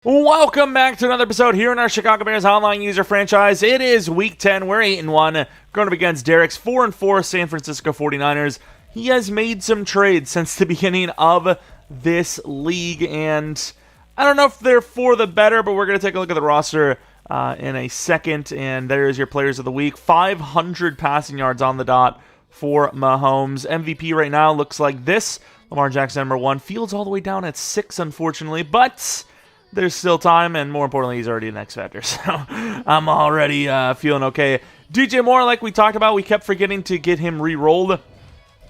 Welcome back to another episode here in our Chicago Bears online user franchise. It is week 10. We're 8-1. Going up against Derek's 4-4 San Francisco 49ers. He has made some trades since the beginning of this league, and I don't know if they're for the better, but we're going to take a look at the roster in a second, and there's your players of the week. 500 passing yards on the dot for Mahomes. MVP right now looks like this. Lamar Jackson, number 1. Fields all the way down at 6, unfortunately, but there's still time, and more importantly, he's already an X Factor, so I'm already feeling okay. DJ Moore, like we talked about, we kept forgetting to get him re-rolled.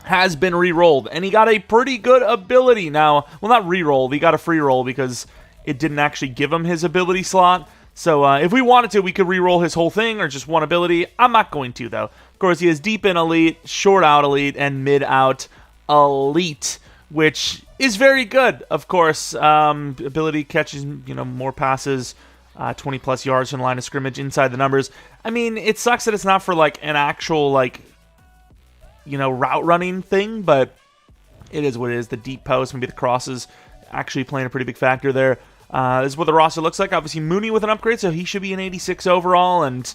Has been re-rolled, and he got a pretty good ability now. Well, not re-rolled, he got a free roll because it didn't actually give him his ability slot. So if we wanted to, we could re-roll his whole thing or just one ability. I'm not going to, though. Of course, he has deep in elite, short out elite, and mid out elite, which is very good, of course. Ability catches, more passes, 20-plus yards from the line of scrimmage inside the numbers. I mean, it sucks that it's not for, an actual, route running thing, but it is what it is. The deep post, maybe the crosses, actually playing a pretty big factor there. This is what the roster looks like. Obviously, Mooney with an upgrade, so he should be an 86 overall, and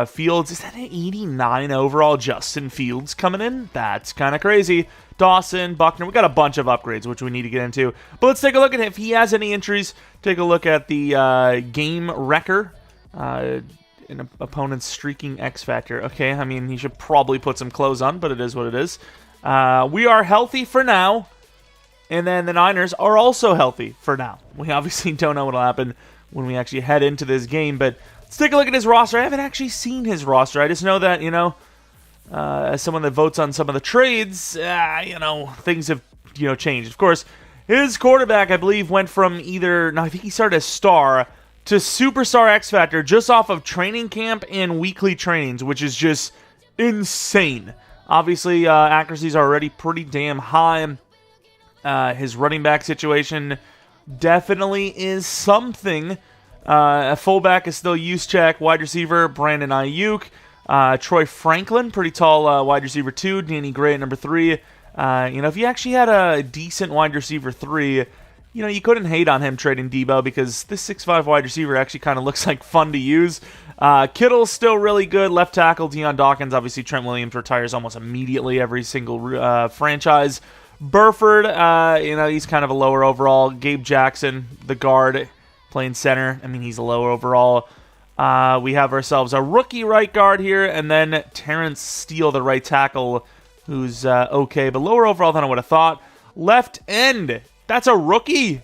Fields, is that an 89 overall? Justin Fields coming in? That's kind of crazy. Dawson, Buckner, we got a bunch of upgrades, which we need to get into. But let's take a look at if he has any entries. Take a look at the Gamertag, an opponent's streaking X Factor. Okay, I mean, he should probably put some clothes on, but it is what it is. We are healthy for now, and then the Niners are also healthy for now. We obviously don't know what will happen when we actually head into this game, but let's take a look at his roster. I haven't actually seen his roster. I just know that, as someone that votes on some of the trades, things have, changed. Of course, his quarterback, I believe, went from I think he started as star to superstar X Factor just off of training camp and weekly trainings, which is just insane. Obviously, accuracies are already pretty damn high. His running back situation definitely is something. A fullback is still Juszczyk. Wide receiver, Brandon Ayuk. Troy Franklin, pretty tall wide receiver 2. Danny Gray at number 3. If you actually had a decent wide receiver 3, you couldn't hate on him trading Debo because this 6'5 wide receiver actually kind of looks like fun to use. Kittle's still really good. Left tackle, Deion Dawkins. Obviously, Trent Williams retires almost immediately every single franchise. Burford, he's kind of a lower overall. Gabe Jackson, the guard, playing center. I mean, he's a lower overall. We have ourselves a rookie right guard here, and then Terrence Steele, the right tackle, who's okay, but lower overall than I would have thought. Left end, that's a rookie.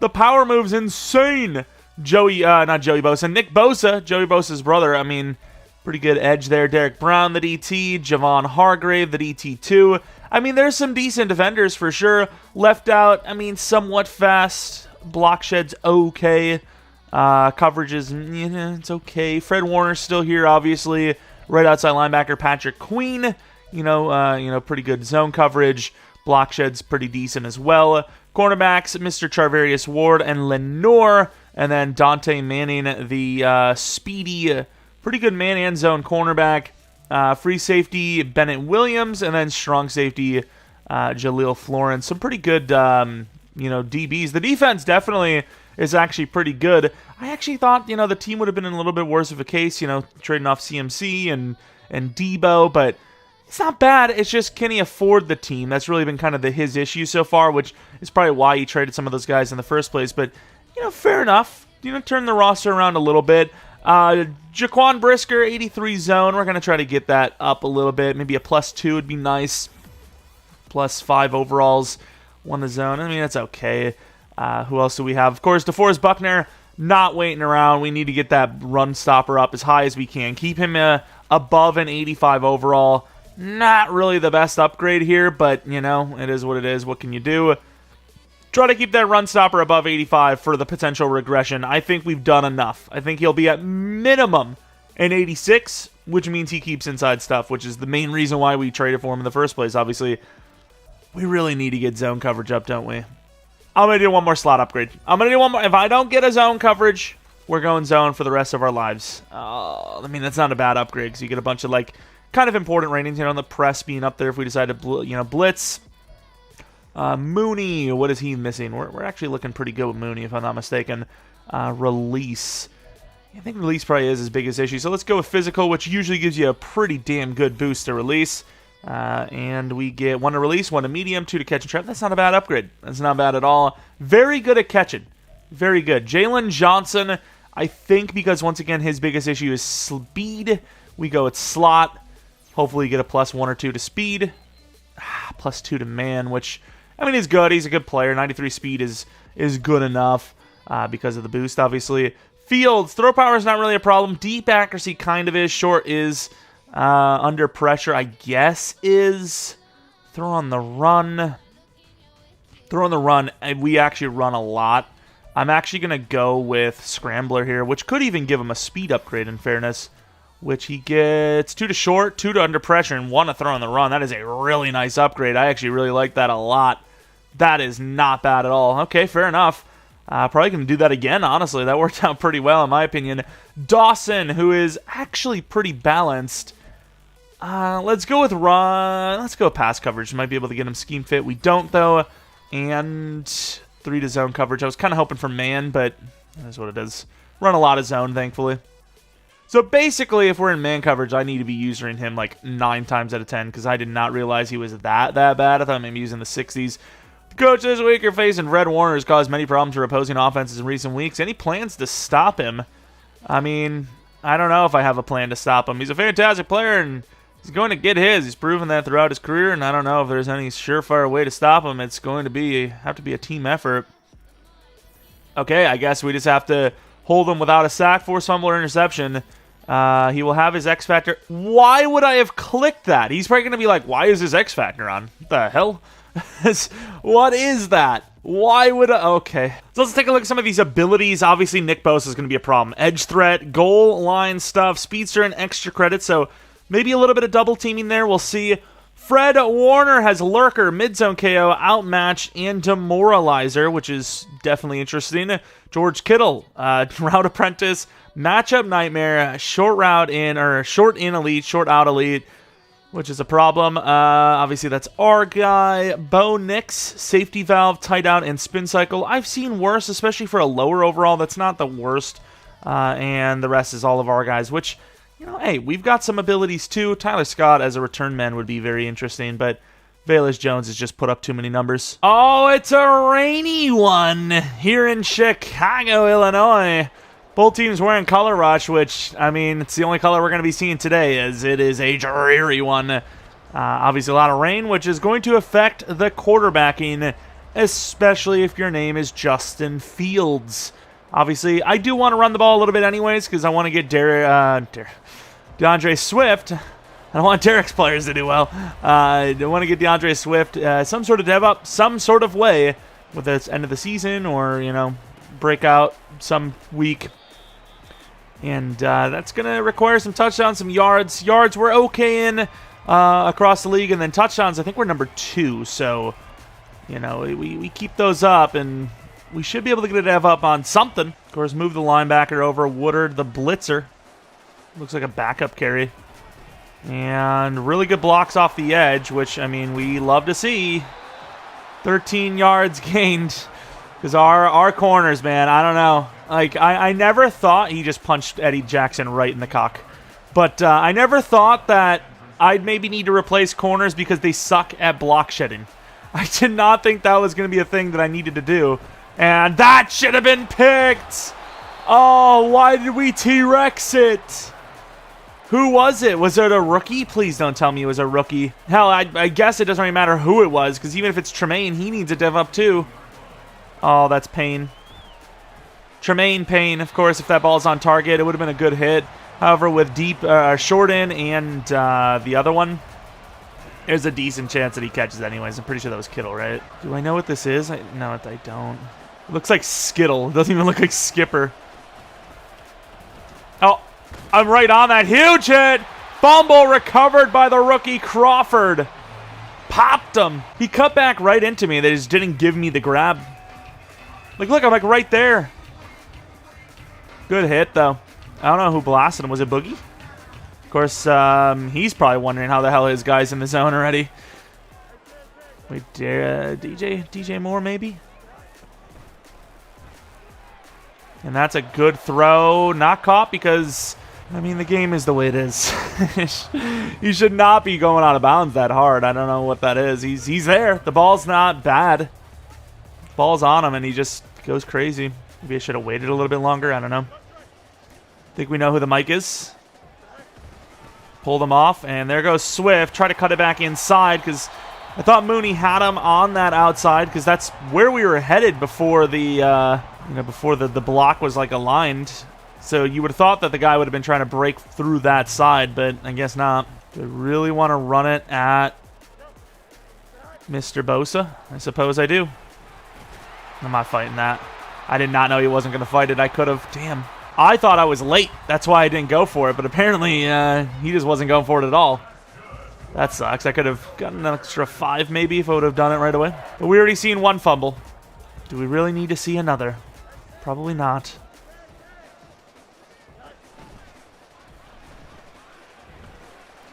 The power move's insane. Not Joey Bosa, Nick Bosa, Joey Bosa's brother. I mean, pretty good edge there. Derek Brown, the DT. Javon Hargrave, the DT2. I mean, there's some decent defenders for sure. Left out, somewhat fast. Block shed's okay. Coverage is, it's okay. Fred Warner's still here, obviously. Right outside linebacker, Patrick Queen. Pretty good zone coverage. Block shed's pretty decent as well. Cornerbacks, Mr. Charvarius Ward and Lenore. And then Dante Manning, the speedy, pretty good man and zone cornerback. Free safety, Bennett Williams. And then strong safety, Jaleel Florence. Some pretty good, DBs. The defense definitely is actually pretty good. I actually thought, the team would have been in a little bit worse of a case, trading off CMC and Debo, but it's not bad. It's just, can he afford the team? That's really been kind of his issue so far, which is probably why he traded some of those guys in the first place, but, fair enough. Turn the roster around a little bit. Jaquan Brisker, 83 zone. We're going to try to get that up a little bit. Maybe a +2 would be nice. +5 overalls. Won the zone. I mean, that's okay. Who else do we have? Of course, DeForest Buckner, not waiting around. We need to get that run stopper up as high as we can. Keep him above an 85 overall. Not really the best upgrade here, but, it is what it is. What can you do? Try to keep that run stopper above 85 for the potential regression. I think we've done enough. I think he'll be at minimum an 86, which means he keeps inside stuff, which is the main reason why we traded for him in the first place. Obviously, we really need to get zone coverage up, don't we? I'm going to do one more slot upgrade. I'm going to do one more. If I don't get a zone coverage, we're going zone for the rest of our lives. That's not a bad upgrade because you get a bunch of, kind of important ratings, the press being up there if we decide to, blitz. Mooney, what is he missing? We're actually looking pretty good with Mooney, if I'm not mistaken. Release. I think release probably is his biggest issue. So let's go with physical, which usually gives you a pretty damn good boost to release. And we get 1 to release, 1 to medium, 2 to catch and trap. That's not a bad upgrade. That's not bad at all. Very good at catching. Very good. Jalen Johnson, I think because, once again, his biggest issue is speed. We go with slot. Hopefully you get a +1 or 2 to speed. +2 to man, which, I mean, is good. He's a good player. 93 speed is good enough because of the boost, obviously. Fields, throw power is not really a problem. Deep accuracy kind of is. Short is. Under pressure, I guess, is. Throw on the run. Throw on the run. We actually run a lot. I'm actually going to go with Scrambler here, which could even give him a speed upgrade, in fairness. Which he gets 2 to short, 2 to under pressure, and 1 to throw on the run. That is a really nice upgrade. I actually really like that a lot. That is not bad at all. Okay, fair enough. Probably going to do that again, honestly. That worked out pretty well, in my opinion. Dawson, who is actually pretty balanced. Let's go with run. Let's go with pass coverage. Might be able to get him scheme fit. We don't, though. And 3 to zone coverage. I was kind of hoping for man, but that's what it is. Run a lot of zone, thankfully. So basically, if we're in man coverage, I need to be using him like 9 times out of 10 because I did not realize he was that bad. I thought maybe using the 60s. Coach this week, you're facing Red Warner has caused many problems for opposing offenses in recent weeks. Any plans to stop him? I mean, I don't know if I have a plan to stop him. He's a fantastic player, and he's going to get his. He's proven that throughout his career, and I don't know if there's any surefire way to stop him. It's going to have to be a team effort. Okay, I guess we just have to hold him without a sack, force fumble, or interception. He will have his X Factor. Why would I have clicked that? He's probably going to be like, why is his X Factor on? What the hell? What is that? Why would I? Okay. So let's take a look at some of these abilities. Obviously, Nick Bosa is going to be a problem. Edge threat, goal line stuff, speedster, and extra credit. So maybe a little bit of double teaming there. We'll see. Fred Warner has Lurker, mid-zone KO, outmatch, and demoralizer, which is definitely interesting. George Kittle, route apprentice, matchup nightmare, short route in, or short in elite, short out elite, which is a problem. Obviously, that's our guy. Bo Nix, safety valve, tight out, and spin cycle. I've seen worse, especially for a lower overall. That's not the worst. And the rest is all of our guys, which, you know, hey, we've got some abilities too. Tyler Scott as a return man would be very interesting, but Velus Jones has just put up too many numbers. Oh, it's a rainy one here in Chicago, Illinois. Both teams wearing color rush, which, I mean, it's the only color we're going to be seeing today, as it is a dreary one. Obviously, a lot of rain, which is going to affect the quarterbacking, especially if your name is Justin Fields. Obviously, I do want to run the ball a little bit anyways, because I want to get DeAndre Swift. I don't want Derek's players to do well. I want to get DeAndre Swift some sort of dev up, some sort of way, whether it's end of the season or, you know, break out some week. And that's going to require some touchdowns, some yards. Yards we're okay in across the league. And then touchdowns, I think we're number 2. So, you know, we keep those up. And we should be able to get a dev up on something. Of course, move the linebacker over. Woodard, the blitzer. Looks like a backup carry. And really good blocks off the edge, which, I mean, we love to see. 13 yards gained. Because our corners, man, I don't know. Like, I never thought he just punched Eddie Jackson right in the cock. But I never thought that I'd maybe need to replace corners because they suck at block shedding. I did not think that was going to be a thing that I needed to do. And that should have been picked. Oh, why did we T-Rex it? Who was it? Was it a rookie? Please don't tell me it was a rookie. Hell, I guess it doesn't really matter who it was, because even if it's Tremaine, he needs a dev up too. Oh, that's Payne. Tremaine Payne, of course, if that ball's on target, it would have been a good hit. However, with deep, short in and the other one, there's a decent chance that he catches anyways. I'm pretty sure that was Kittle, right? Do I know what this is? No, I don't. It looks like Skittle. It doesn't even look like Skipper. Oh, I'm right on that. Huge hit. Fumble recovered by the rookie Crawford. Popped him. He cut back right into me. They just didn't give me the grab. Like, look, I'm like right there. Good hit, though. I don't know who blasted him. Was it Boogie? Of course, he's probably wondering how the hell his guy's in the zone already. Wait, DJ Moore maybe? And that's a good throw. Not caught because, I mean, the game is the way it is. He should not be going out of bounds that hard. I don't know what that is. He's there. The ball's not bad. Ball's on him, and he just goes crazy. Maybe I should have waited a little bit longer. I don't know. Think we know who the mic is. Pull them off, and there goes Swift. Try to cut it back inside because I thought Mooney had him on that outside because that's where we were headed before the before the block was like aligned. So you would have thought that the guy would have been trying to break through that side, but I guess not. Do I really want to run it at Mr. Bosa? I suppose I do. I'm not fighting that. I did not know he wasn't going to fight it. I could have. Damn. I thought I was late. That's why I didn't go for it. But apparently, he just wasn't going for it at all. That sucks. I could have gotten an extra 5 maybe if I would have done it right away. But we already seen one fumble. Do we really need to see another? Probably not.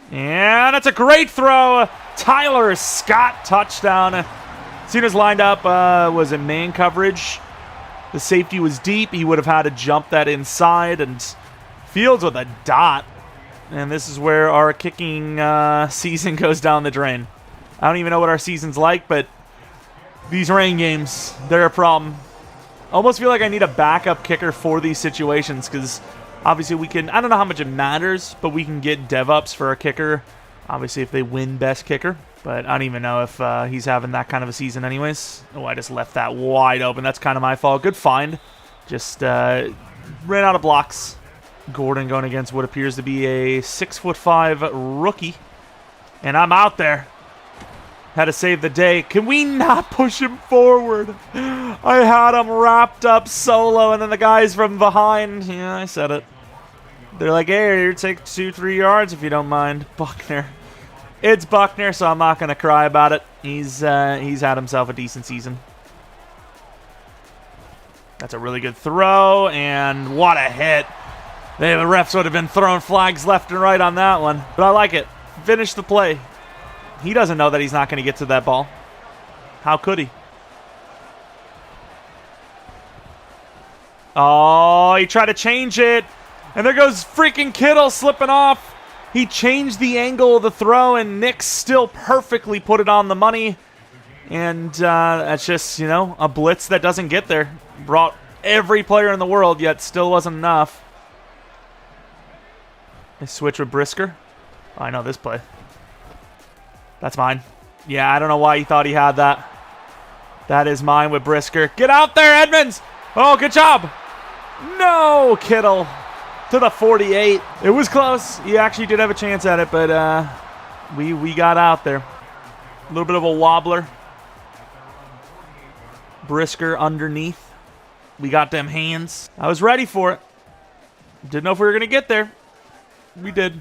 And that's a great throw. Tyler Scott, touchdown. As soon as lined up, was it man coverage? The safety was deep. He would have had to jump that inside. And Fields with a dot. And this is where our kicking season goes down the drain. I don't even know what our season's like, but these rain games, they're a problem. Almost feel like I need a backup kicker for these situations because obviously we can, I don't know how much it matters, but we can get dev-ups for our kicker. Obviously if they win best kicker. But I don't even know if he's having that kind of a season anyways. Oh, I just left that wide open. That's kind of my fault. Good find. Just ran out of blocks. Gordon going against what appears to be a 6'5" rookie. And I'm out there. Had to save the day. Can we not push him forward? I had him wrapped up solo, and then the guys from behind. Yeah, I said it. They're like, hey, you take 2-3 yards if you don't mind. Buckner. It's Buckner, so I'm not going to cry about it. He's had himself a decent season. That's a really good throw, and what a hit. The refs would have been throwing flags left and right on that one. But I like it. Finish the play. He doesn't know that he's not going to get to that ball. How could he? Oh, he tried to change it. And there goes freaking Kittle slipping off. He changed the angle of the throw, and Nick still perfectly put it on the money. And that's just, a blitz that doesn't get there. Brought every player in the world, yet still wasn't enough. They switch with Brisker. Oh, I know this play. That's mine. Yeah, I don't know why he thought he had that. That is mine with Brisker. Get out there, Edmonds! Oh, good job! No, Kittle. To the 48. It was close. He actually did have a chance at it, but we got out there. A little bit of a wobbler. Brisker underneath. We got them hands. I was ready for it. Didn't know if we were going to get there. We did.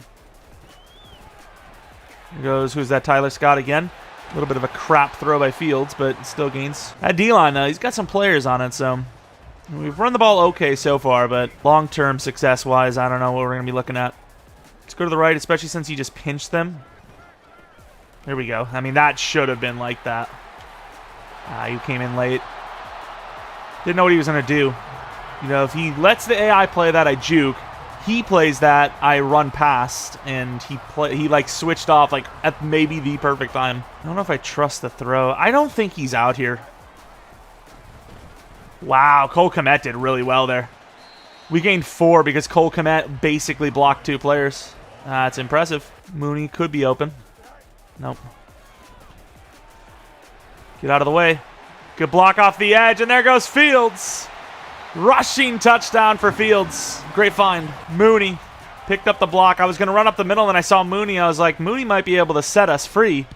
Here goes, who's that, Tyler Scott again. A little bit of a crap throw by Fields, but still gains. That D-line, though, he's got some players on it, so we've run the ball okay so far, but long-term success-wise, I don't know what we're going to be looking at. Let's go to the right, especially since he just pinched them. There we go. I mean, that should have been like that. He came in late. Didn't know what he was going to do. If he lets the AI play that, I juke. He plays that, I run past, and he switched off at maybe the perfect time. I don't know if I trust the throw. I don't think he's out here. Wow, Cole Kmet did really well there. We gained 4 because Cole Kmet basically blocked 2 players. That's impressive. Mooney could be open. Nope. Get out of the way. Good block off the edge, and there goes Fields. Rushing touchdown for Fields. Great find. Mooney picked up the block. I was going to run up the middle, and I saw Mooney. I was like, Mooney might be able to set us free.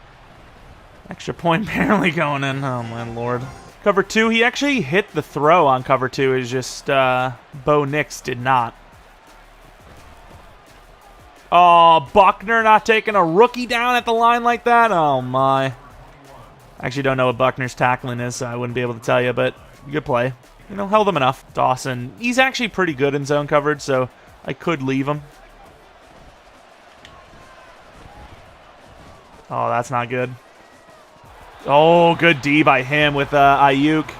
Extra point barely going in. Oh, my Lord. Cover 2. He actually hit the throw on cover 2. It's just Bo Nix did not. Oh, Buckner not taking a rookie down at the line like that. Oh, my. I actually don't know what Buckner's tackling is, so I wouldn't be able to tell you, but good play. Held him enough. Dawson, he's actually pretty good in zone coverage, so I could leave him. Oh, that's not good. Oh, good D by him with Ayuk.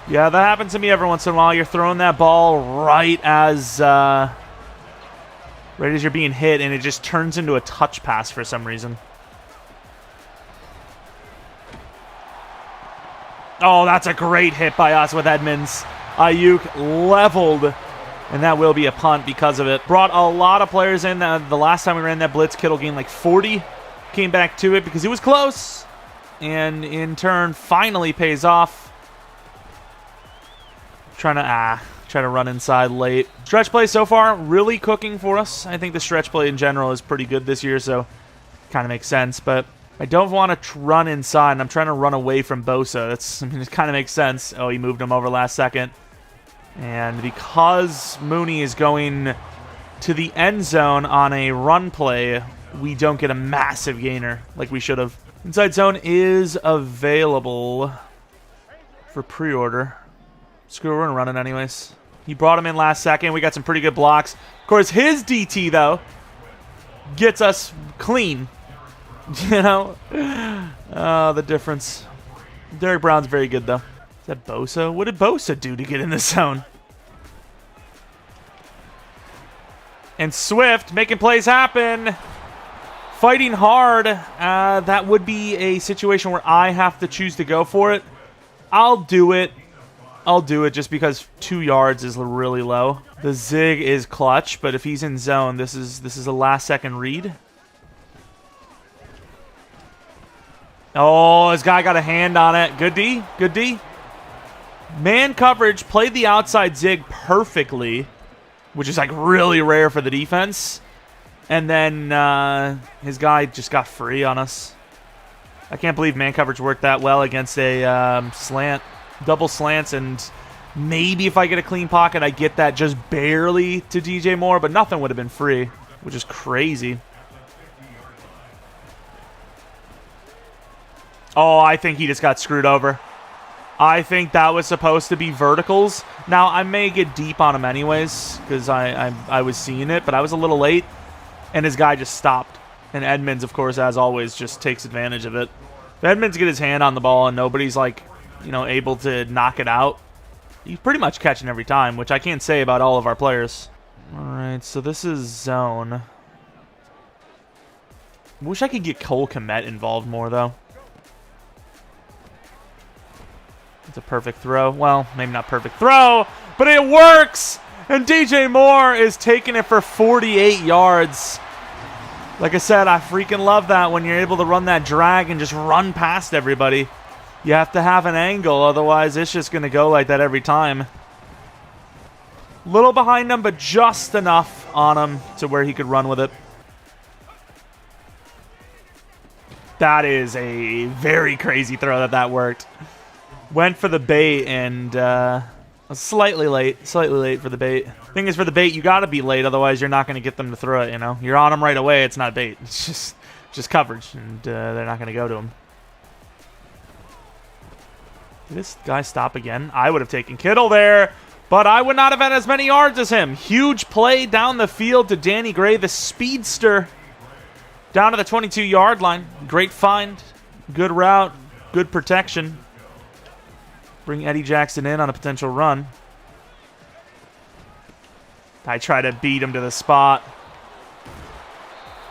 Yeah, that happens to me every once in a while. You're throwing that ball right as you're being hit, and it just turns into a touch pass for some reason. Oh, that's a great hit by us with Edmonds. Ayuk leveled, and that will be a punt because of it. Brought a lot of players in. The last time we ran that blitz, Kittle gained like 40. Came back to it because it was close, and in turn finally pays off. Trying to run inside late. Stretch play so far really cooking for us. I think the stretch play in general is pretty good this year, so kind of makes sense. But I don't want to run inside, and I'm trying to run away from Bosa. It kind of makes sense. Oh, he moved him over last second. And because Mooney is going to the end zone on a run play, we don't get a massive gainer like we should have. Inside zone is available for pre-order. Screw it, we're gonna run it anyways. He brought him in last second. We got some pretty good blocks. Of course, his DT, though, gets us clean. You know? The difference. Derek Brown's very good, though. Is that Bosa? What did Bosa do to get in the zone? And Swift making plays happen. Fighting hard. That would be a situation where I have to choose to go for it. I'll do it. I'll do it just because 2 yards is really low. The zig is clutch, but if he's in zone, this is a last-second read. Oh, this guy got a hand on it. Good D. Good D. Man coverage, played the outside zig perfectly, which is like really rare for the defense. And then his guy just got free on us. I can't believe man coverage worked that well against a slant. Double slants, and maybe if I get a clean pocket, I get that just barely to DJ Moore, but nothing would have been free, which is crazy. Oh, I think he just got screwed over. I think that was supposed to be verticals. Now, I may get deep on him anyways, because I was seeing it, but I was a little late, and his guy just stopped. And Edmonds, of course, as always, just takes advantage of it. If Edmonds get his hand on the ball and nobody's like, you know, able to knock it out, he's pretty much catching every time, which I can't say about all of our players. All right, so this is zone. Wish I could get Cole Kmet involved more, though. It's a perfect throw. Well, maybe not perfect throw, but it works! And DJ Moore is taking it for 48 yards. Like I said, I freaking love that when you're able to run that drag and just run past everybody. You have to have an angle, otherwise it's just going to go like that every time. Little behind him, but just enough on him to where he could run with it. That is a very crazy throw that worked. Went for the bait and was slightly late for the bait. Thing is, for the bait, you got to be late, otherwise you're not going to get them to throw it, you know? You're on them right away, it's not bait. It's just coverage, and they're not going to go to him. Did this guy stop again? I would have taken Kittle there, but I would not have had as many yards as him. Huge play down the field to Danny Gray, the speedster, down to the 22-yard line. Great find, good route, good protection. Bring Eddie Jackson in on a potential run. I try to beat him to the spot.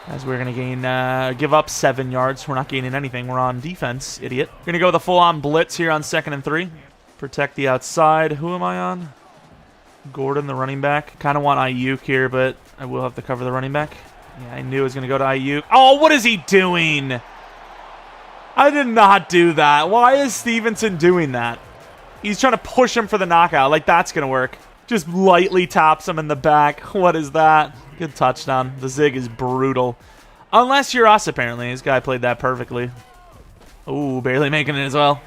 As we're going to give up 7 yards. We're not gaining anything. We're on defense, idiot. We're going to go with a full-on blitz here on 2nd and 3. Protect the outside. Who am I on? Gordon, the running back. Kind of want Ayuk here, but I will have to cover the running back. Yeah, I knew it was going to go to Ayuk. Oh, what is he doing? I did not do that. Why is Stevenson doing that? He's trying to push him for the knockout. Like, that's going to work. Just lightly taps him in the back. What is that? Good touchdown. The zig is brutal. Unless you're us, apparently. This guy played that perfectly. Ooh, barely making it as well.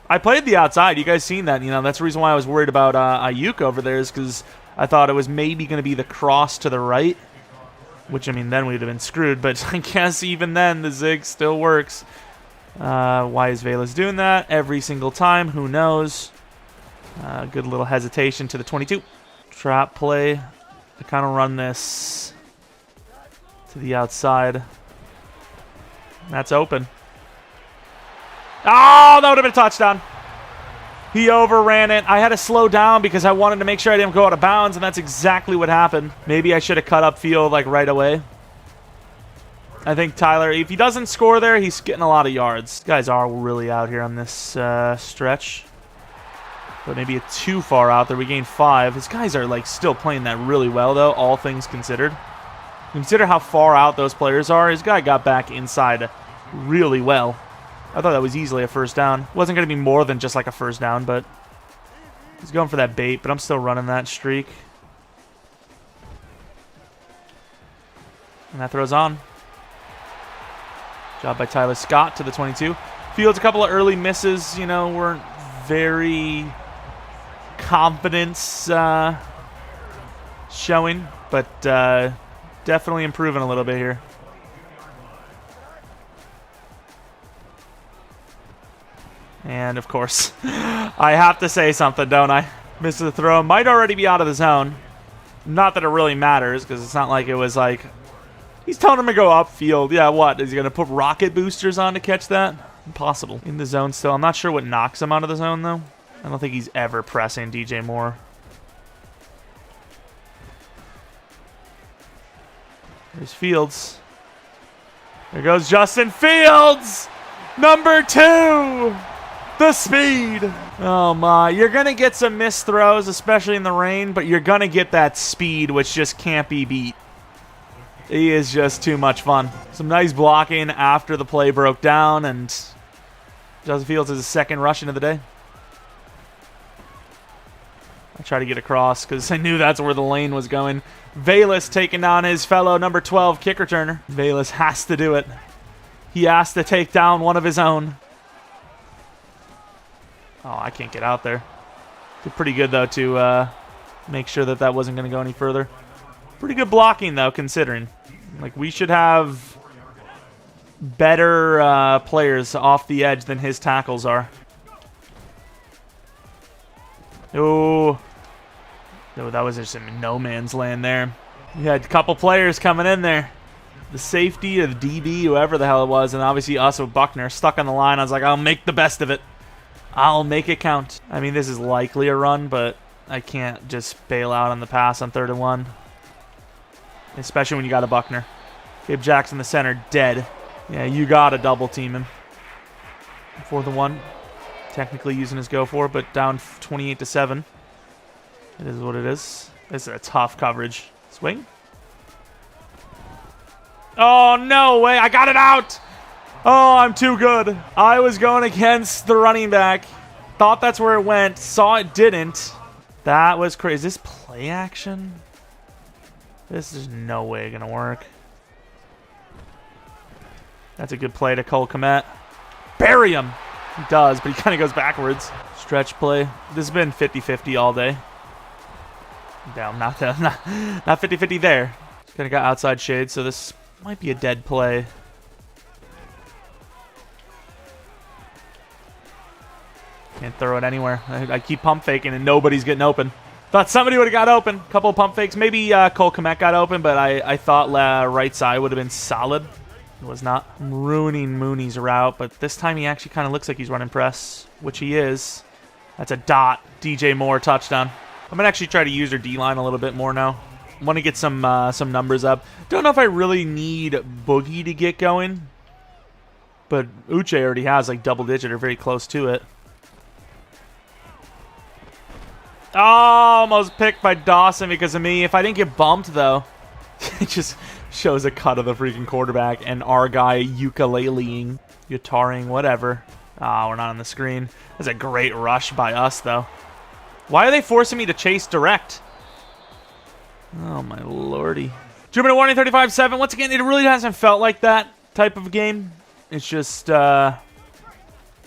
I played the outside. You guys seen that? You know, that's the reason why I was worried about Ayuk over there, is because I thought it was maybe going to be the cross to the right. Which, I mean, then we'd have been screwed. But I guess even then, the zig still works. Why is Velas doing that every single time? Who knows? Good little hesitation to the 22. Trap play. I kind of run this to the outside. That's open. Oh, that would have been a touchdown. He overran it. I had to slow down because I wanted to make sure I didn't go out of bounds, and that's exactly what happened. Maybe I should have cut upfield like right away. I think Tyler, if he doesn't score there, he's getting a lot of yards. These guys are really out here on this stretch. But maybe it's too far out there. We gained 5. These guys are like still playing that really well, though, all things considered. Consider how far out those players are. His guy got back inside really well. I thought that was easily a first down. Wasn't going to be more than just like a first down, but he's going for that bait, but I'm still running that streak. And that throws on. Job by Tyler Scott to the 22. Fields a couple of early misses, you know, weren't very confidence showing, but definitely improving a little bit here. And, of course, I have to say something, don't I? Missed the throw. Might already be out of the zone. Not that it really matters, because it's not like it was like... He's telling him to go upfield. Yeah, what? Is he going to put rocket boosters on to catch that? Impossible. In the zone still. I'm not sure what knocks him out of the zone, though. I don't think he's ever pressing DJ Moore. There's Fields. There goes Justin Fields! Number 2! The speed. Oh my, you're going to get some missed throws, especially in the rain, but you're going to get that speed, which just can't be beat. He is just too much fun. Some nice blocking after the play broke down, and Justin Fields is his second rushing of the day. I try to get across because I knew that's where the lane was going. Valus taking down his fellow number 12 kick returner. Valus has to do it. He has to take down one of his own. Oh, I can't get out there. Did pretty good, though, to make sure that that wasn't going to go any further. Pretty good blocking, though, considering. Like, we should have better players off the edge than his tackles are. Oh. No, that was just in no man's land there. You had a couple players coming in there. The safety, or the DB, whoever the hell it was, and obviously us with Buckner stuck on the line. I was like, I'll make the best of it. I'll make it count. I mean, this is likely a run, but I can't just bail out on the pass on 3rd and 1. Especially when you got a Buckner. Gabe Jackson, the center, dead. Yeah, you got to double team him. 4th and 1. Technically using his go for, but down 28-7. It is what it is. This is a tough coverage. Swing. Oh, no way. I got it out. Oh, I'm too good. I was going against the running back. Thought that's where it went. Saw it didn't. That was crazy. Is this play action? This is no way going to work. That's a good play to Cole Kmet. Bury him. He does, but he kind of goes backwards. Stretch play. This has been 50-50 all day. Down, not 50-50 there. Kind of got outside shade, so this might be a dead play. Can't throw it anywhere. I keep pump faking and nobody's getting open. Thought somebody would have got open. Couple of pump fakes. Maybe Cole Kmet got open, but I thought right side would have been solid. It was not. I'm ruining Mooney's route, but this time he actually kind of looks like he's running press, which he is. That's a dot. DJ Moore touchdown. I'm going to actually try to use their D-line a little bit more now. I want to get some numbers up. Don't know if I really need Boogie to get going, but Uche already has like double digit or very close to it. Oh, almost picked by Dawson because of me. If I didn't get bumped, though, it just shows a cut of the freaking quarterback and our guy ukuleleing, guitaring, whatever. Ah, we're not on the screen. That's a great rush by us, though. Why are they forcing me to chase direct? Oh, my lordy. Jupiter warning 35-7. Once again, it really hasn't felt like that type of game. It's just...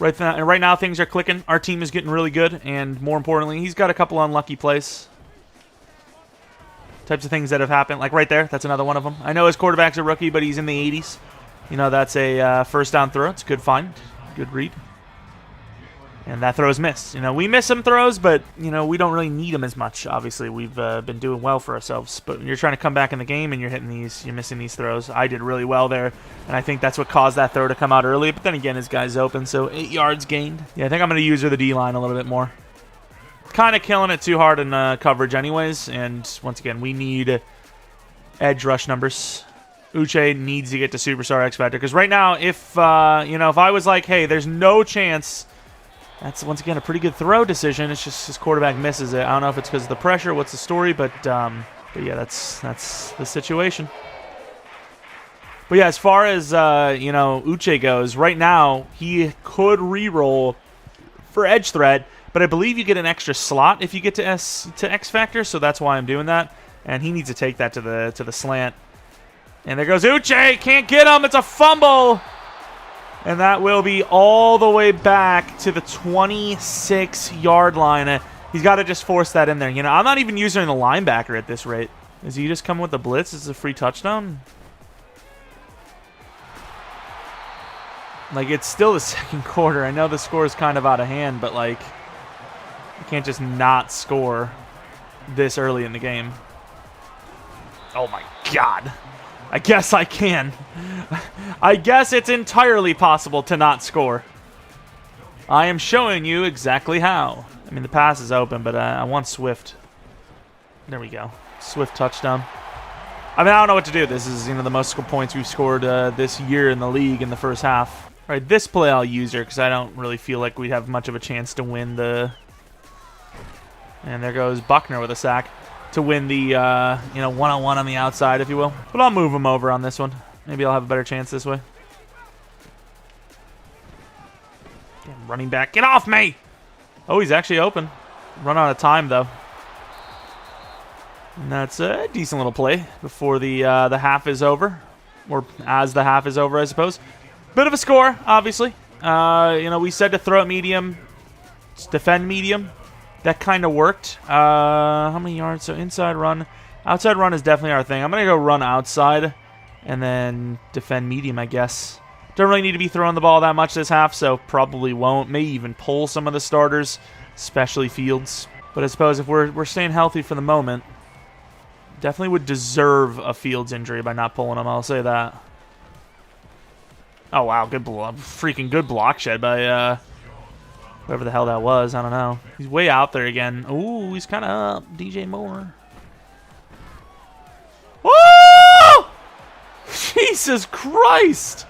Right now, things are clicking. Our team is getting really good, and more importantly, he's got a couple unlucky plays. Types of things that have happened, like right there. That's another one of them. I know his quarterback's a rookie, but he's in the 80s. You know, that's a first down throw. It's a good find. Good read. And that throw is missed. You know, we miss some throws, but, you know, we don't really need them as much. Obviously, we've been doing well for ourselves. But when you're trying to come back in the game and you're hitting these, you're missing these throws. I did really well there, and I think that's what caused that throw to come out early. But then again, his guy's open, so 8 yards gained. Yeah, I think I'm going to use her the D-line a little bit more. Kind of killing it too hard in coverage anyways, and once again, we need edge rush numbers. Uche needs to get to Superstar X Factor, because right now, if you know, if I was like, hey, there's no chance, that's once again a pretty good throw decision. It's just his quarterback misses it. I don't know if it's because of the pressure, what's the story, but yeah, that's the situation. But yeah, as far as you know, Uche goes, right now he could re-roll for edge threat. But I believe you get an extra slot if you get to X Factor, so that's why I'm doing that. And he needs to take that to the slant. And there goes Uche, can't get him, it's a fumble! And that will be all the way back to the 26-yard line. He's got to just force that in there. You know, I'm not even using the linebacker at this rate. Is he just coming with the blitz? Is it a free touchdown? Like, it's still the second quarter. I know the score is kind of out of hand, but like, you can't just not score this early in the game. Oh my God. I guess I can. I guess it's entirely possible to not score. I am showing you exactly how. I mean, the pass is open, but I want Swift. There we go. Swift touchdown. I mean, I don't know what to do. This is, you know, the most points we've scored this year in the league in the first half. All right, this play I'll use her because I don't really feel like we have much of a chance to win the... And there goes Buckner with a sack to win the, you know, one-on-one on the outside, if you will. But I'll move him over on this one. Maybe I'll have a better chance this way. Damn, running back, get off me! Oh, he's actually open. Run out of time, though. And that's a decent little play before the half is over. Or as the half is over, I suppose. Bit of a score, obviously. You know, we said to throw at medium, defend medium. That kind of worked. How many yards? So inside run. Outside run is definitely our thing. I'm going to go run outside and then defend medium, I guess. Don't really need to be throwing the ball that much this half, so probably won't. May even pull some of the starters, especially Fields. But I suppose if we're staying healthy for the moment, definitely would deserve a Fields injury by not pulling him. I'll say that. Oh, wow. Good block. Freaking good block shed by... whoever the hell that was, I don't know. He's way out there again. Ooh, he's kind of up. DJ Moore. Woo! Jesus Christ!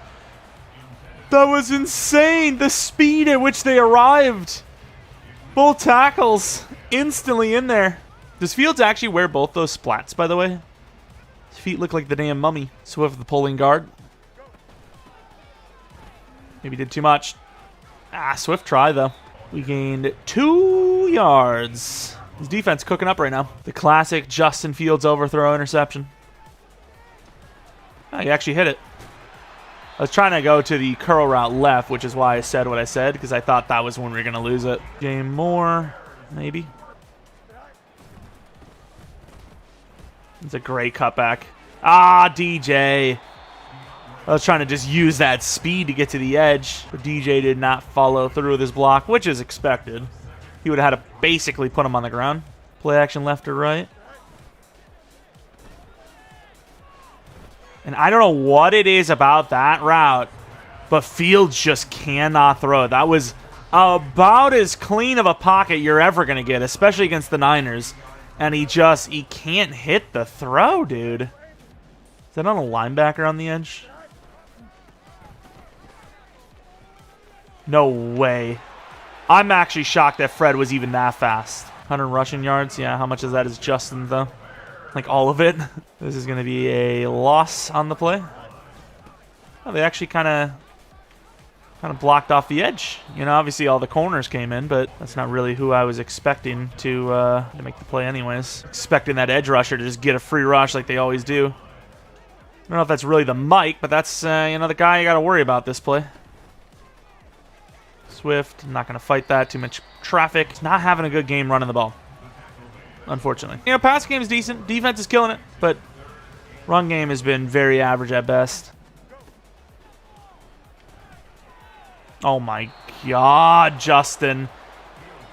That was insane. The speed at which they arrived. Both tackles instantly in there. Does Fields actually wear both those splats, by the way? His feet look like the damn mummy. Swift, the pulling guard. Maybe did too much. Ah, Swift try, though. We gained 2 yards. His defense cooking up right now. The classic Justin Fields overthrow interception. Oh, he actually hit it. I was trying to go to the curl route left, which is why I said what I said, because I thought that was when we were going to lose it. Game more, maybe. It's a great cutback. Ah, DJ. I was trying to just use that speed to get to the edge, but DJ did not follow through with his block, which is expected. He would have had to basically put him on the ground. Play action left or right. And I don't know what it is about that route, but Fields just cannot throw. That was about as clean of a pocket you're ever going to get, especially against the Niners. And he can't hit the throw, dude. Is that on a linebacker on the edge? No way. I'm actually shocked that Fred was even that fast. 100 rushing yards. Yeah, how much of that is Justin, though? Like, all of it. This is going to be a loss on the play. Oh, they actually kind of blocked off the edge. You know, obviously all the corners came in, but that's not really who I was expecting to make the play anyways. Expecting that edge rusher to just get a free rush like they always do. I don't know if that's really the Mike, but that's, you know, the guy you got to worry about this play. Swift, not going to fight that. Too much traffic. Not having a good game running the ball, unfortunately. You know, pass game is decent. Defense is killing it, but run game has been very average at best. Oh my God, Justin.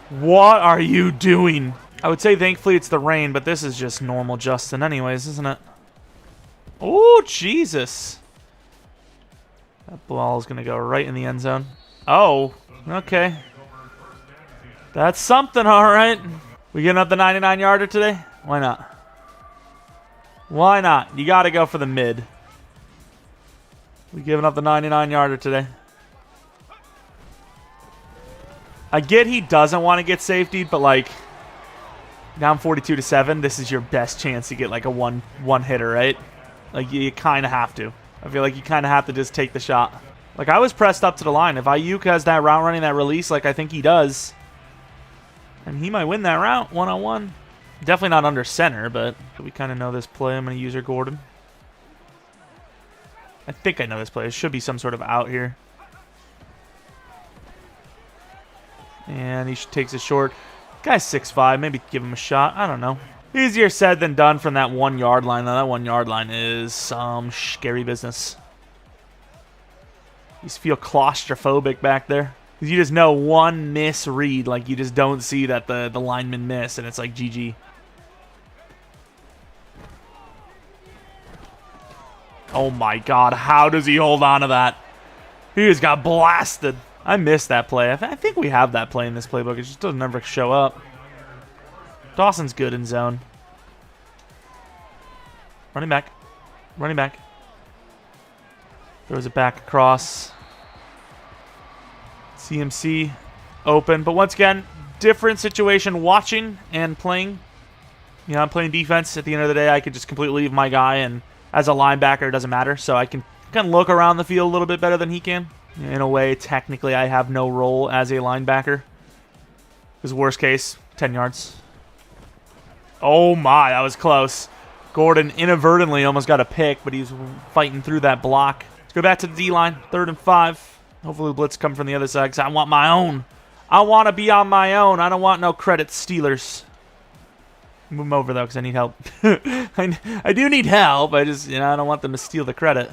What are you doing? I would say thankfully it's the rain, but this is just normal Justin anyways, isn't it? Oh, Jesus. That ball is going to go right in the end zone. Oh, okay. That's something, all right. We getting up the 99-yarder today? Why not? Why not? You got to go for the mid. We giving up the 99-yarder today. I get he doesn't want to get safety, but like down 42-7, this is your best chance to get like a one hitter, right? Like you kind of have to. I feel like you kind of have to just take the shot. Like I was pressed up to the line. If Ayuk has that route running, that release, like I think he does, and he might win that route one-on-one. Definitely not under center, but we kind of know this play. I'm going to use her Gordon. I think I know this play. It should be some sort of out here. And he takes it short. Guy's 6'5". Maybe give him a shot. I don't know. Easier said than done from that 1 yard line. Though that 1 yard line is some scary business. You just feel claustrophobic back there. Because you just know one misread. Like you just don't see that the lineman miss. And it's like GG. Oh my God. How does he hold on to that? He just got blasted. I missed that play. I think we have that play in this playbook. It just doesn't ever show up. Dawson's good in zone. Running back. Running back. Throws it back across. CMC open. But once again, different situation watching and playing. You know, I'm playing defense. At the end of the day, I could just completely leave my guy. And as a linebacker, it doesn't matter. So I can kind of look around the field a little bit better than he can. In a way, technically, I have no role as a linebacker. Because worst case, 10 yards. Oh my, that was close. Gordon inadvertently almost got a pick, but he's fighting through that block. Let's go back to the D-line, 3rd and 5. Hopefully the blitz come from the other side, because I want my own. I want to be on my own. I don't want no credit stealers. Move him over, though, because I need help. I do need help. I just, I don't want them to steal the credit.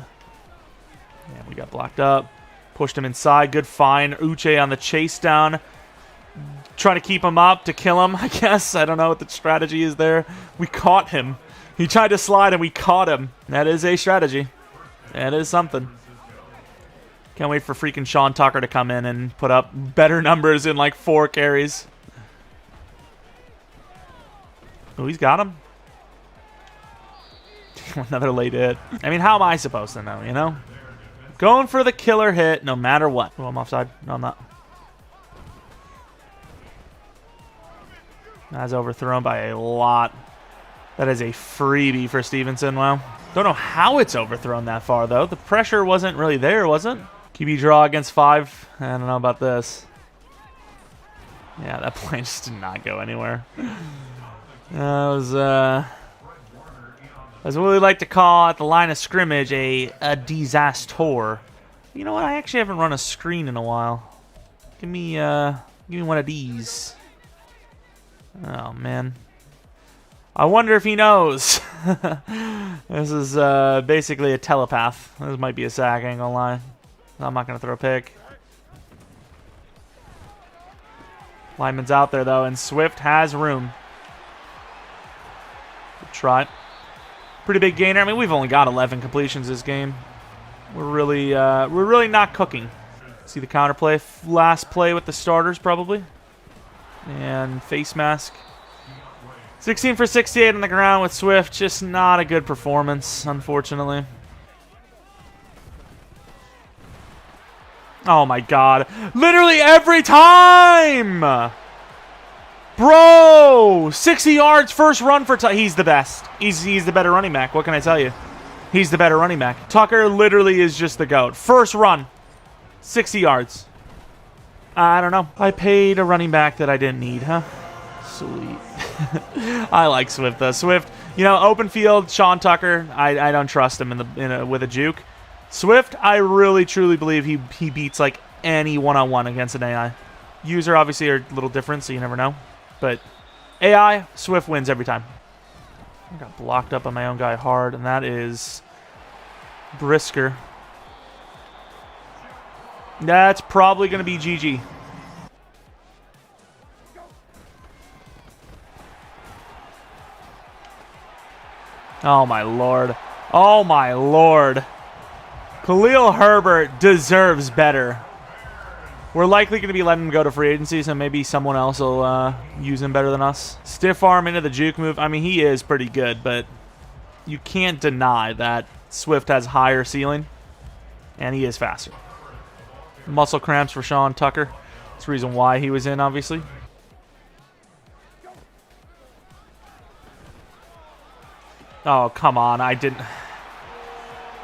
Yeah, we got blocked up. Pushed him inside. Good find. Uche on the chase down. Trying to keep him up to kill him, I guess. I don't know what the strategy is there. We caught him. He tried to slide and we caught him. That is a strategy. That is something. Can't wait for freaking Sean Tucker to come in and put up better numbers in like 4 carries. Oh, he's got him. Another late hit. I mean, how am I supposed to know, you know? Going for the killer hit no matter what. Oh, I'm offside. No, I'm not. That's overthrown by a lot. That is a freebie for Stevenson. Wow. Don't know how it's overthrown that far, though. The pressure wasn't really there, was it? QB draw against 5. I don't know about this. Yeah, that play just did not go anywhere. That was, as we like to call at the line of scrimmage, a disaster. You know what? I actually haven't run a screen in a while. Give me one of these. Oh, man. I wonder if he knows. This is basically a telepath. This might be a sack, I ain't gonna lie. I'm not gonna throw a pick. Lyman's out there, though, and Swift has room. Good try. Pretty big gainer. I mean, we've only got 11 completions this game. We're really not cooking. See the counter play. Last play with the starters, probably. And face mask. 16 for 68 on the ground with Swift. Just not a good performance, unfortunately. Oh, my God. Literally every time! Bro! 60 yards, first run for... He's the best. He's the better running back. What can I tell you? He's the better running back. Tucker literally is just the GOAT. First run. 60 yards. I don't know. I paid a running back that I didn't need, huh? Sweet. I like Swift, though. Swift, open field, Sean Tucker, I don't trust him with a juke. Swift, I really, truly believe he beats, like, any one-on-one against an AI. User, obviously, are a little different, so you never know. But AI, Swift wins every time. I got blocked up on my own guy hard, and that is Brisker. That's probably going to be GG. Oh, my Lord. Oh, my Lord. Khalil Herbert deserves better. We're likely going to be letting him go to free agency, so maybe someone else will use him better than us. Stiff arm into the juke move. I mean, he is pretty good, but you can't deny that Swift has higher ceiling, and he is faster. Muscle cramps for Sean Tucker. That's the reason why he was in, obviously. Oh, come on. I didn't.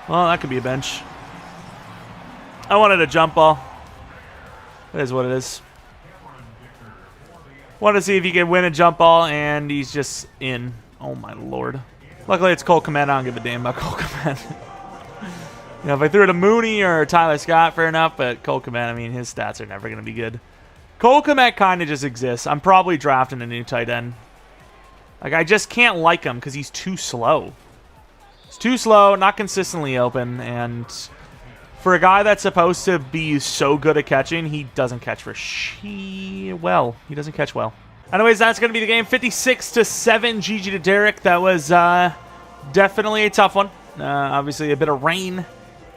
Well, that could be a bench. I wanted a jump ball. It is what it is. Want to see if he can win a jump ball, and he's just in. Oh, my Lord. Luckily, it's Cole Kmet. I don't give a damn about Cole Kmet. You know, if I threw it to Mooney or Tyler Scott, fair enough, but Cole Kmet, I mean, his stats are never going to be good. Cole Kmet kind of just exists. I'm probably drafting a new tight end. Like, I just can't like him because he's too slow. He's too slow, not consistently open, and for a guy that's supposed to be so good at catching, he doesn't catch well. He doesn't catch well. Anyways, that's going to be the game. 56-7, GG to Derek. That was definitely a tough one. Obviously, a bit of rain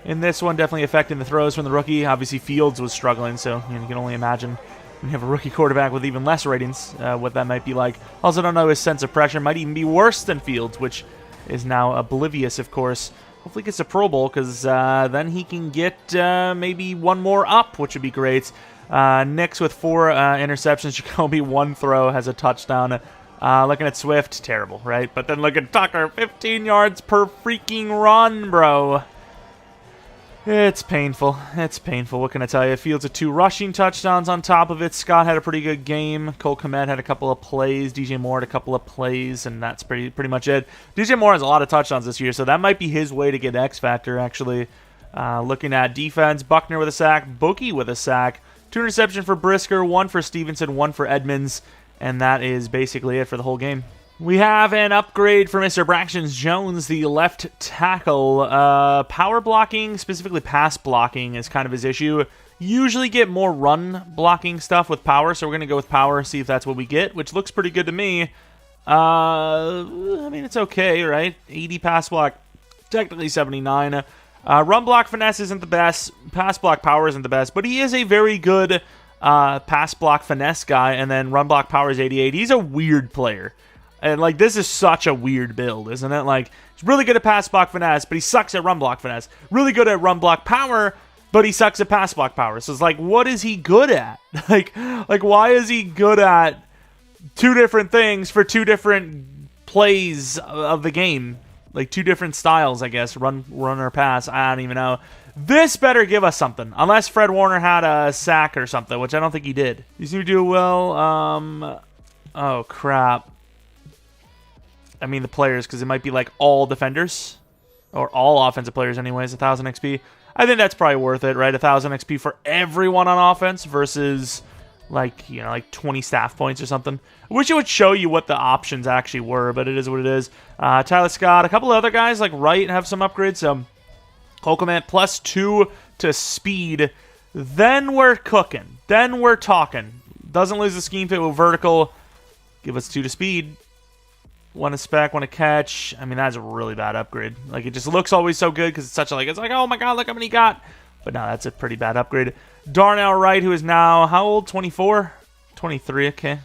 in this one, definitely affecting the throws from the rookie. Obviously, Fields was struggling, so you can only imagine when you have a rookie quarterback with even less ratings, what that might be like. Also, don't know, his sense of pressure might even be worse than Fields, which is now oblivious, of course. Hopefully gets a Pro Bowl, because then he can get maybe one more up, which would be great. Nix with 4 interceptions. Jacoby, 1 throw, has a touchdown. Looking at Swift, terrible, right? But then look at Tucker, 15 yards per freaking run, bro. It's painful. It's painful. What can I tell you? Fields with 2 rushing touchdowns on top of it. Scott had a pretty good game. Cole Kmet had a couple of plays. DJ Moore had a couple of plays, and that's pretty much it. DJ Moore has a lot of touchdowns this year, so that might be his way to get X Factor, actually. Looking at defense, Buckner with a sack, Bookie with a sack, 2 interceptions for Brisker, 1 for Stevenson, 1 for Edmonds, and that is basically it for the whole game. We have an upgrade for Mr. Braxton Jones, the left tackle. Power blocking, specifically pass blocking, is kind of his issue. Usually get more run blocking stuff with power, so we're going to go with power, see if that's what we get, which looks pretty good to me. I mean, it's okay, right? 80 pass block, technically 79. Run block finesse isn't the best. Pass block power isn't the best, but he is a very good pass block finesse guy, and then run block power is 88. He's a weird player. And, like, this is such a weird build, isn't it? Like, he's really good at pass block finesse, but he sucks at run block finesse. Really good at run block power, but he sucks at pass block power. So it's like, what is he good at? Like, why is he good at 2 different things for 2 different plays of the game? Like, 2 different styles, I guess. Run or pass. I don't even know. This better give us something. Unless Fred Warner had a sack or something, which I don't think he did. He seemed to do well. Oh, crap. I mean the players, because it might be like all defenders. Or all offensive players anyways, 1,000 XP. I think that's probably worth it, right? 1,000 XP for everyone on offense versus, like, you know, like 20 staff points or something. I wish it would show you what the options actually were, but it is what it is. Tyler Scott, a couple of other guys like Wright have some upgrades. So Cole Kmet +2 to speed. Then we're cooking. Then we're talking. Doesn't lose the scheme fit with vertical. Give us 2 to speed. 1 to spec, 1 to catch. I mean, that's a really bad upgrade. Like, it just looks always so good because it's such a, like, it's like, oh my god, look how many he got. But no, that's a pretty bad upgrade. Darnell Wright, who is now, how old? 24? 23, okay.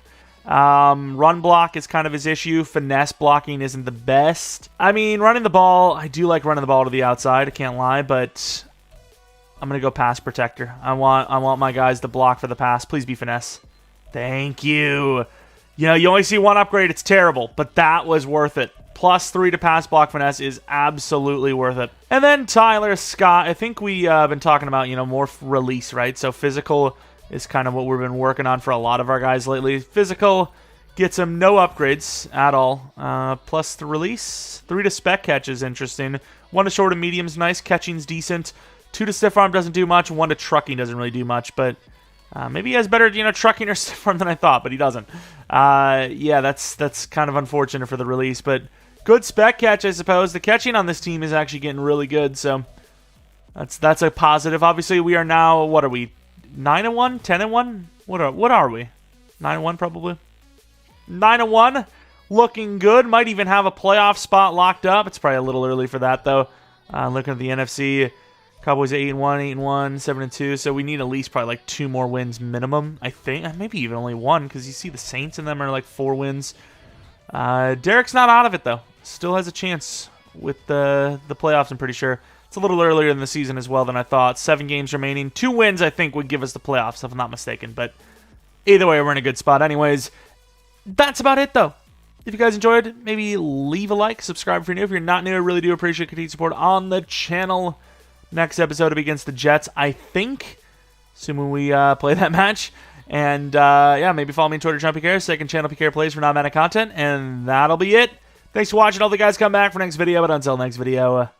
Run block is kind of his issue. Finesse blocking isn't the best. I mean, running the ball, I do like running the ball to the outside, I can't lie, but I'm going to go pass protector. I want my guys to block for the pass. Please be finesse. Thank you. You know, you only see 1 upgrade, it's terrible, but that was worth it. +3 to pass block finesse is absolutely worth it. And then Tyler Scott, I think we've been talking about, you know, more release, right? So physical is kind of what we've been working on for a lot of our guys lately. Physical gets him no upgrades at all. Plus the release. 3 to spec catch is interesting. 1 to short and medium's nice. Catching's decent. 2 to stiff arm doesn't do much. 1 to trucking doesn't really do much, but maybe he has better, you know, trucking or stiff arm than I thought, but he doesn't. Yeah, that's kind of unfortunate for the release, but good spec catch, I suppose. The catching on this team is actually getting really good, so that's a positive. Obviously, we are now, what are we, 9-1, 10-1? What are we? 9-1 probably. 9-1. looking good. Might even have a playoff spot locked up. It's probably a little early for that, though. Looking at the NFC, Cowboys 8-1, 8-1, 7-2. So we need at least probably like 2 more wins minimum, I think. Maybe even only 1, because you see the Saints in them are like 4 wins. Derek's not out of it, though. Still has a chance with the playoffs, I'm pretty sure. It's a little earlier in the season as well than I thought. 7 games remaining. 2 wins, I think, would give us the playoffs, if I'm not mistaken. But either way, we're in a good spot. Anyways, that's about it, though. If you guys enjoyed, maybe leave a like, subscribe if you're new. If you're not new, I really do appreciate continued support on the channel. Next episode will be against the Jets, I think, assuming we play that match. And, yeah, maybe follow me on Twitter, Jeromepkr, second channel PK Plays for non-Madden content. And that'll be it. Thanks for watching. All the guys come back for next video. But until next video,